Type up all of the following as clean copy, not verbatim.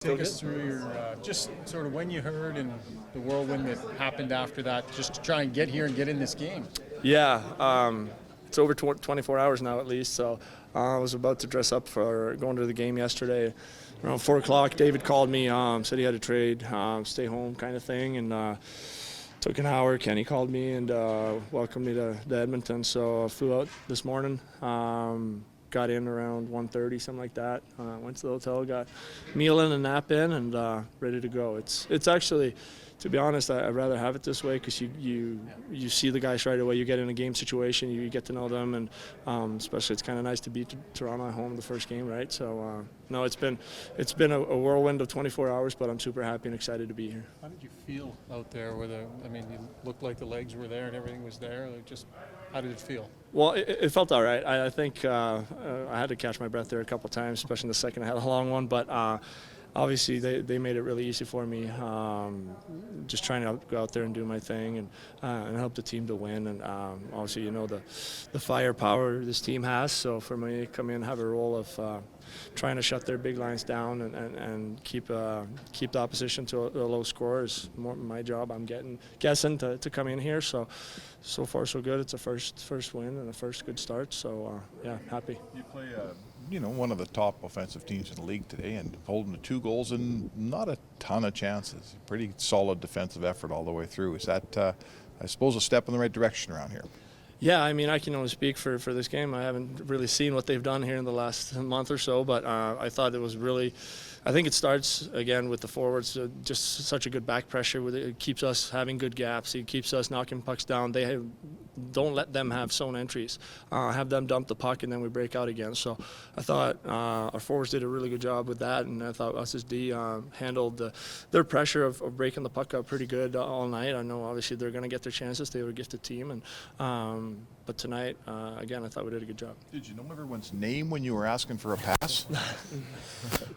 Take us through your just sort of when you heard and the whirlwind that happened after that, just to try and get here and get in this game. Yeah, it's over 24 hours now at least, so I was about to dress up for going to the game yesterday. Around 4 o'clock, David called me, said he had a trade, stay home kind of thing, and took an hour. Kenny called me and welcomed me to Edmonton, so I flew out this morning. Got in around 1:30, something like that. Went to the hotel, got meal in and nap in, and ready to go. It's actually, to be honest, I'd rather have it this way because you see the guys right away. You get in a game situation, you get to know them, and especially it's kind of nice to beat Toronto at home the first game, right? So no, it's been a whirlwind of 24 hours, but I'm super happy and excited to be here. How did you feel out there? You looked like the legs were there and everything was there. How did it feel? Well, it felt all right. I think I had to catch my breath there a couple of times, especially in the second. I had a long one, but obviously they made it really easy for me. Just trying to go out there and do my thing and help the team to win. And obviously, you know, the firepower this team has. So for me to come in and have a role of trying to shut their big lines down and keep the opposition to a low score is more my job. I'm guessing to come in here. So far so good. It's a first win and a first good start. So yeah, happy. You play one of the top offensive teams in the league today, and holding to 2 goals and not a ton of chances. Pretty solid defensive effort all the way through. Is that, I suppose, a step in the right direction around here? Yeah, I mean, I can only speak for this game. I haven't really seen what they've done here in the last month or so, but I thought it was really, I think it starts, again, with the forwards, just such a good back pressure. It keeps us having good gaps. It keeps us knocking pucks down. Don't let them have zone entries. Have them dump the puck, and then we break out again. So I thought our forwards did a really good job with that, and I thought us as D handled their pressure of breaking the puck up pretty good all night. I know, obviously, they're going to get their chances. They were a gifted team, and but tonight, again, I thought we did a good job. Did you know everyone's name when you were asking for a pass?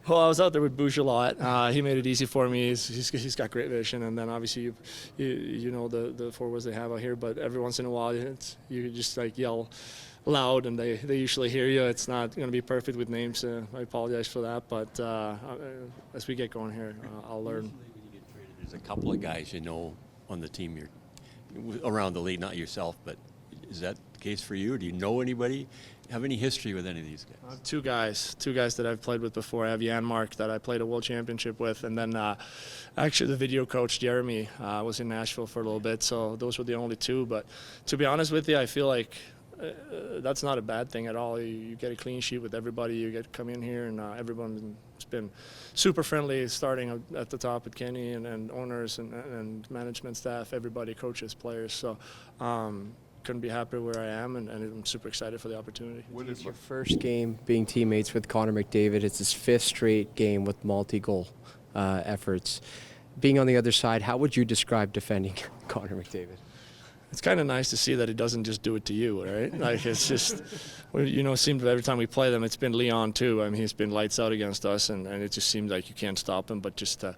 Well, I was out there with Bouge a lot. He made it easy for me. He's got great vision, and then obviously you know the forwards they have out here. But every once in a while, you just like yell loud, and they usually hear you. It's not going to be perfect with names. I apologize for that, but as we get going here, I'll learn. Usually when you get traded, there's a couple of guys you know on the team you're around the league, not yourself, but is that the case for you? Or do you know anybody? Have any history with any of these guys? I have two guys that I've played with before. I have Jan Mark that I played a world championship with, and then actually the video coach Jeremy was in Nashville for a little bit. So those were the only 2. But to be honest with you, I feel like that's not a bad thing at all. You get a clean sheet with everybody. You get to come in here, and everyone's been super friendly, starting at the top with Kenny and owners and management staff, everybody, coaches, players. So. Couldn't be happier where I am, and I'm super excited for the opportunity. It's your first game being teammates with Connor McDavid. It's his 5th straight game with multi-goal efforts. Being on the other side, how would you describe defending Connor McDavid? It's kind of nice to see that he doesn't just do it to you, right? Like, it's just, you know, it seems every time we play them, it's been Leon too. I mean, he's been lights out against us, and it just seems like you can't stop him. But just to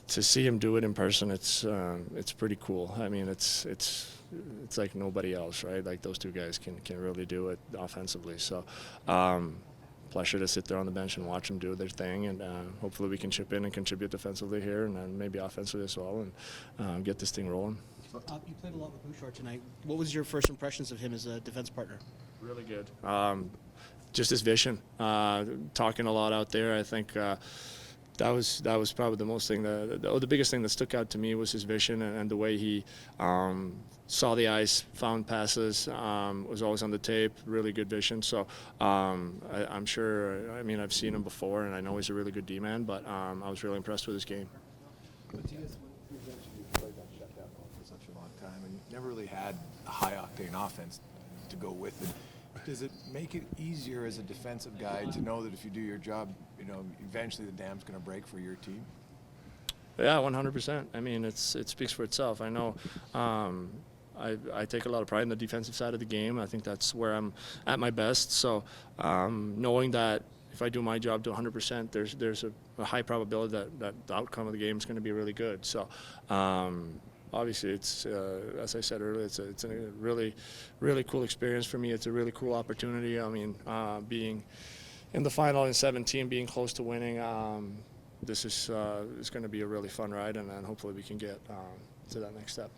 see him do it in person, it's pretty cool. I mean, it's like nobody else, right? Like those 2 guys can really do it offensively. So pleasure to sit there on the bench and watch them do their thing, and hopefully we can chip in and contribute defensively here, and then maybe offensively as well, and get this thing rolling. You played a lot with Bouchard tonight. What was your first impressions of him as a defense partner? Really good. Just his vision. Talking a lot out there. I think that was probably the biggest thing that stuck out to me was his vision and the way he saw the ice, found passes, was always on the tape, really good vision. So I'm sure, I mean, I've seen him before, and I know he's a really good D-man, but I was really impressed with his game. Mattias, when you played that shutdown for such a long time and never really had a high-octane offense to go with it, does it make it easier as a defensive guy to know that if you do your job, you know, eventually the dam's going to break for your team? Yeah, 100%. I mean, it speaks for itself. I know I take a lot of pride in the defensive side of the game. I think that's where I'm at my best. So knowing that if I do my job to 100%, there's a high probability that the outcome of the game is going to be really good. So obviously, it's as I said earlier, it's a really, really cool experience for me. It's a really cool opportunity. I mean, being in the final in 17, being close to winning, this is going to be a really fun ride, and then hopefully we can get to that next step.